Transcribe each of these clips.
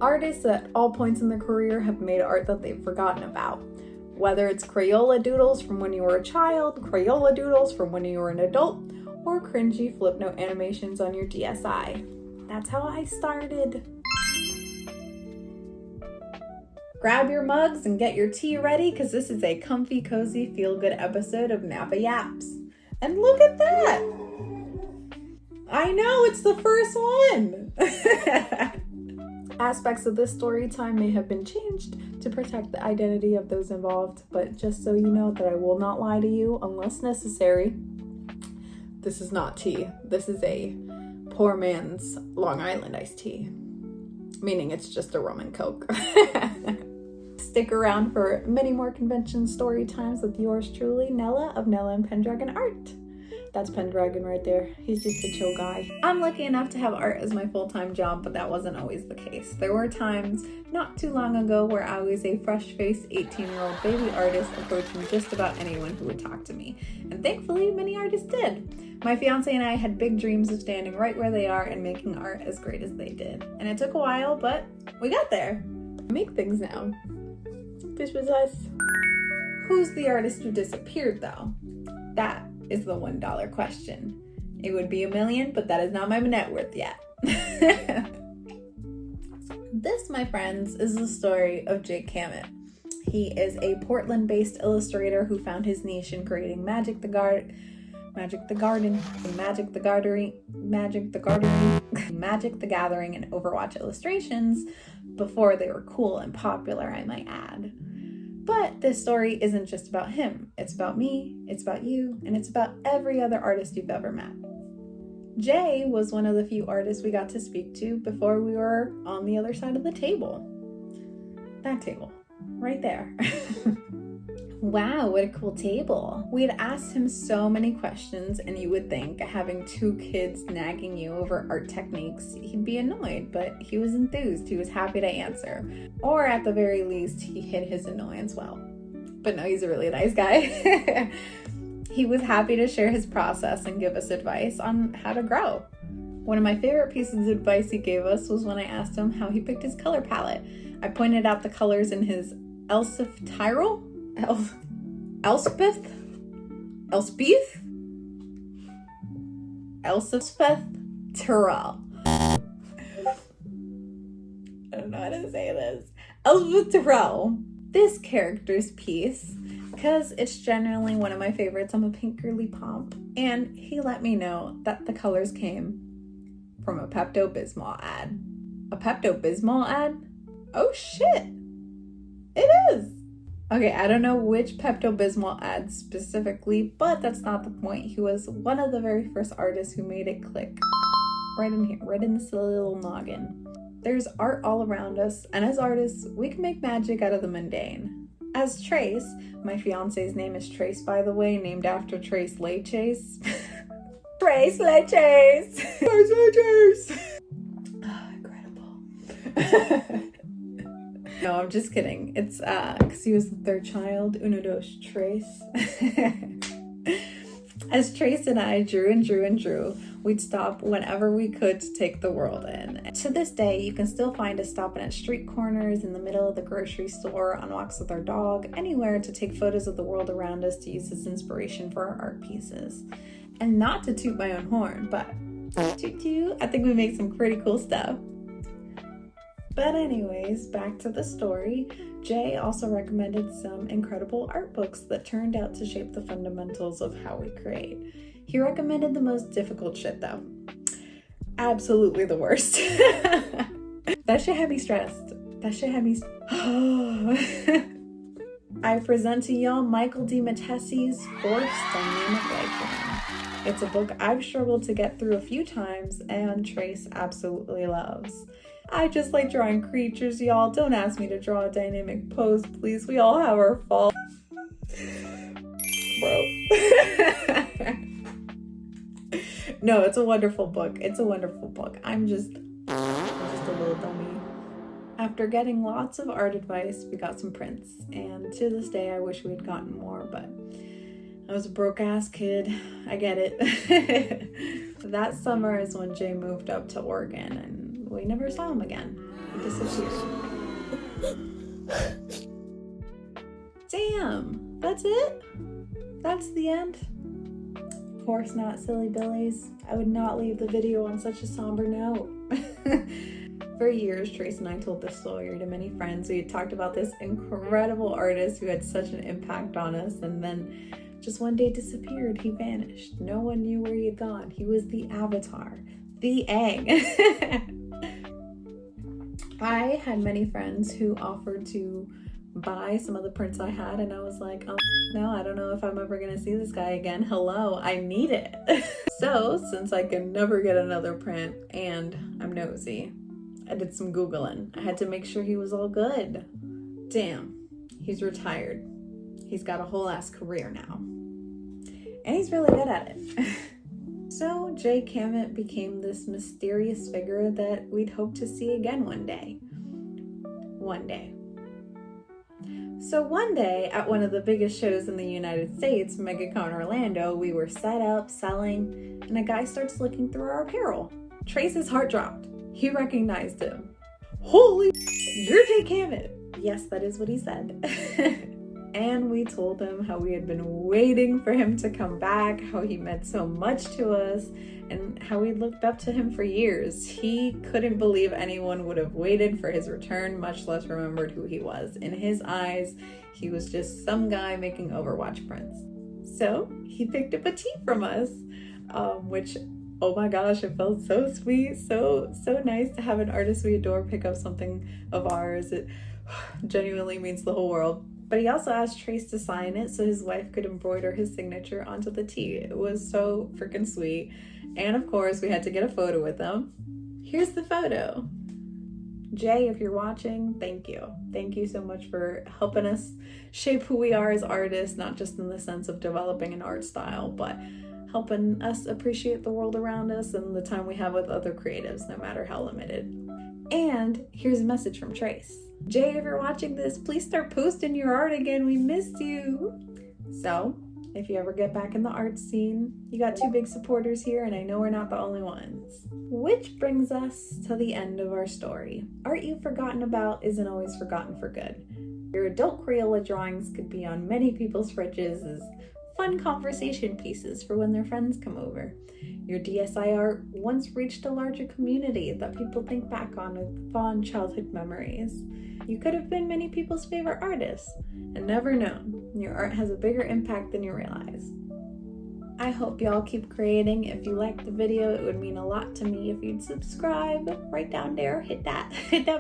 Artists at all points in their career have made art that they've forgotten about. Whether it's Crayola doodles from when you were a child, Crayola doodles from when you were an adult, or cringy flip note animations on your DSi. That's how I started. Grab your mugs and get your tea ready, because this is a comfy, cozy, feel-good episode of NAPA YAPS. And look at that! I know, it's the first one! Aspects of this story time may have been changed to protect the identity of those involved, but just so you know that I will not lie to you unless necessary. This is not tea. This is a poor man's Long Island iced tea. Meaning it's just a rum and coke. Stick around for many more convention story times with yours truly, Nella of Nella and Pendragon Art. That's Pendragon right there. He's just a chill guy. I'm lucky enough to have art as my full-time job, but that wasn't always the case. There were times not too long ago where I was a fresh-faced 18-year-old baby artist approaching just about anyone who would talk to me. And thankfully, many artists did. My fiance and I had big dreams of standing right where they are and making art as great as they did. And it took a while, but we got there. I make things now. This was us. Who's the artist who disappeared, though? That is the $1 question. It would be $1 million, but that is not my net worth yet. This, my friends, is the story of Kamat. He is a Portland-based illustrator who found his niche in creating Magic the Gathering, and Overwatch illustrations before they were cool and popular, I might add. But this story isn't just about him. It's about me, it's about you, and it's about every other artist you've ever met. Jay was one of the few artists we got to speak to before we were on the other side of the table. That table, right there. Wow, what a cool table. We had asked him so many questions, and you would think having 2 kids nagging you over art techniques, he'd be annoyed, but he was enthused. He was happy to answer. Or at the very least, he hid his annoyance well. But no, he's a really nice guy. He was happy to share his process and give us advice on how to grow. One of my favorite pieces of advice he gave us was when I asked him how he picked his color palette. I pointed out the colors in his Elspeth Tyrrell. I don't know how to say this. Elspeth Tyrrell. This character's piece, because it's generally one of my favorites. I'm a pink girly pop. And he let me know that the colors came from a Pepto-Bismol ad. A Pepto-Bismol ad? Oh shit! It is! Okay, I don't know which Pepto-Bismol ad specifically, but that's not the point. He was one of the very first artists who made it click. Right in here, right in this little noggin. There's art all around us, and as artists, we can make magic out of the mundane. As Trace, my fiance's name is Trace, by the way, named after Trace Leches. Trace Leches! Trace Leches! Oh, incredible. No, I'm just kidding. It's because he was the third child, uno dos Trace. As Trace and I drew and drew and drew, we'd stop whenever we could to take the world in. To this day, you can still find us stopping at street corners, in the middle of the grocery store, on walks with our dog, anywhere to take photos of the world around us to use as inspiration for our art pieces. And not to toot my own horn, but toot toot, I think we make some pretty cool stuff. But anyways, back to the story. Jay also recommended some incredible art books that turned out to shape the fundamentals of how we create. He recommended the most difficult shit though. Absolutely the worst. That shit had me stressed. I present to y'all Michael D. Matessi's Fourth Dynamic Lifeline. It's a book I've struggled to get through a few times and Trace absolutely loves. I just like drawing creatures, y'all. Don't ask me to draw a dynamic pose, please. We all have our faults. Bro. No, it's a wonderful book. I'm just a little dummy. After getting lots of art advice, we got some prints. And to this day, I wish we had gotten more, but I was a broke-ass kid. I get it. That summer is when Jay moved up to Oregon, and we never saw him again. He disappeared. Damn, that's it? That's the end? Of course not, silly billies. I would not leave the video on such a somber note. For years, Trace and I told this story to many friends. We had talked about this incredible artist who had such an impact on us, and then just one day disappeared. He vanished. No one knew where he had gone. He was the avatar, the egg. I had many friends who offered to buy some of the prints I had, and I was like, oh no, I don't know if I'm ever gonna see this guy again. Hello, I need it. So since I could never get another print and I'm nosy, I did some Googling. I had to make sure he was all good. Damn, he's retired. He's got a whole ass career now. And he's really good at it. So Jay Kamat became this mysterious figure that we'd hope to see again one day. One day. So one day at one of the biggest shows in the United States, MegaCon Orlando, we were set up, selling, and a guy starts looking through our apparel. Trace's heart dropped. He recognized him. Holy, you're Jay Kamat. Yes, that is what he said. And we told him how we had been waiting for him to come back, how he meant so much to us, and how we looked up to him for years. He couldn't believe anyone would have waited for his return, much less remembered who he was. In his eyes, he was just some guy making Overwatch prints. So he picked up a tee from us, which, oh my gosh, it felt so sweet, so nice to have an artist we adore pick up something of ours. It genuinely means the whole world. But he also asked Trace to sign it so his wife could embroider his signature onto the tee. It was so freaking sweet. And of course, we had to get a photo with him. Here's the photo. Jay, if you're watching, thank you. Thank you so much for helping us shape who we are as artists, not just in the sense of developing an art style, but helping us appreciate the world around us and the time we have with other creatives, no matter how limited. And here's a message from Trace. Jay, if you're watching this, please start posting your art again. We missed you. So, if you ever get back in the art scene, you got two big supporters here, and I know we're not the only ones. Which brings us to the end of our story. Art you've forgotten about isn't always forgotten for good. Your adult Crayola drawings could be on many people's fridges as fun conversation pieces for when their friends come over. Your DSI art once reached a larger community that people think back on with fond childhood memories. You could have been many people's favorite artists and never known. Your art has a bigger impact than you realize. I hope y'all keep creating. If you liked the video, it would mean a lot to me if you'd subscribe right down there. Hit that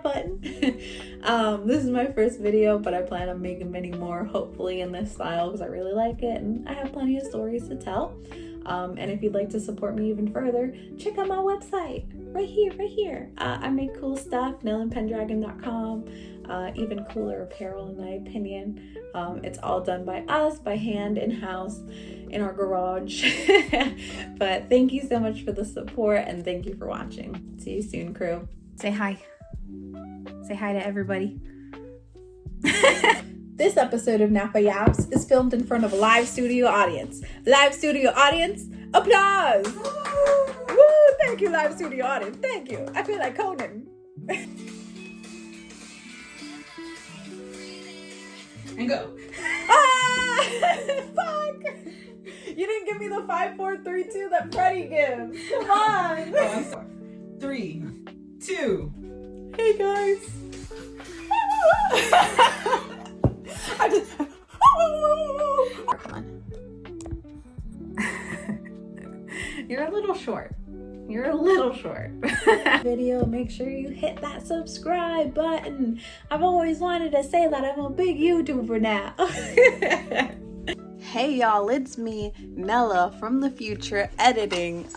button. This is my first video, but I plan on making many more, hopefully in this style, because I really like it and I have plenty of stories to tell. And if you'd like to support me even further, check out my website right here. I make cool stuff, NellaPendragon.com. Even cooler apparel in my opinion. It's all done by us, by hand, in-house, in our garage. But thank you so much for the support and thank you for watching. See you soon, crew. Say hi. Say hi to everybody. This episode of NAPA YAPS is filmed in front of a live studio audience. Live studio audience, applause! Woo! Thank you, live studio audience. Thank you. I feel like Conan. And go. Ah! Fuck! You didn't give me the 5, 4, 3, 2 that Freddie gives. Come on. Oh, I'm sorry. 3, 2. Hey guys. I just. Come on. You're a little short. You're a little short. Video, make sure you hit that subscribe button. I've always wanted to say that I'm a big YouTuber now. Hey y'all, it's me, Nella from the future editing.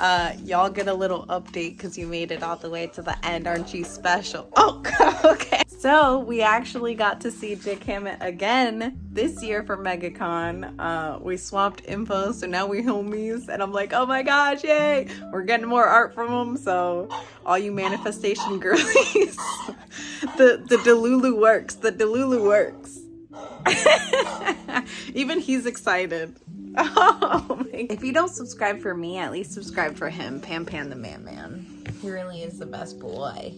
Y'all get a little update because you made it all the way to the end. Aren't you special? Oh, okay. So we actually got to see Jay Kamat again this year for MegaCon. We swapped info, so now we're homies. And I'm like, oh my gosh, yay! We're getting more art from him. So all you manifestation girlies, the Delulu works. The Delulu works. Even he's excited. Oh my. If you don't subscribe for me, at least subscribe for him. Pan the man. He really is the best boy.